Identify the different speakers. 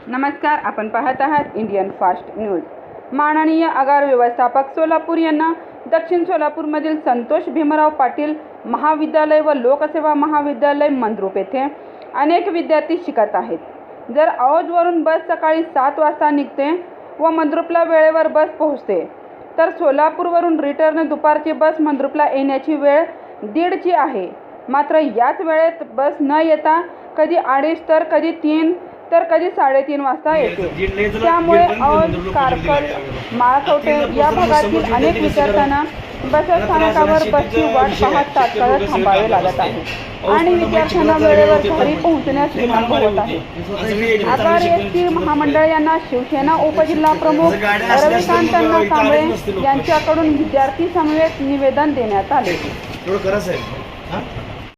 Speaker 1: नमस्कार, आपण पाहत आहात इंडियन फास्ट न्यूज। माननीय आगार व्यवस्थापक सोलापूर यांना दक्षिण सोलापूरमधील संतोष भीमराव पाटील महाविद्यालय व लोकसेवा महाविद्यालय मंद्रुप येथे अनेक विद्यार्थी शिकत आहेत। जर औजवरून बस सकाळी 7 वाजता निघते व मंद्रुपला वेळेवर बस पोहोचते, तर सोलापूरवरून रिटर्न दुपारची बस मंद्रुपला येण्याची वेळ 1:30ची आहे। मात्र याच वेळेत बस न येता कधी 2:30 तर कधी 3 तर कधी 3:30 वाजता येते। त्यामुळे औज, कारकल, माळखवटे या भागातील अनेक विद्यार्थ्यांना बस स्थानकावर बसची वाट पाहत तात्काळ थांबावे लागत आहे आणि विद्यार्थ्यांना वेळेवर घरी पोहोचण्यास विलंब होत आहे। आगार एसटी महामंडळ यांना शिवसेना उपजिल्हा प्रमुख रविकांत कांबळे यांच्याकडून विद्यार्थी समवेत निवेदन देण्यात आले।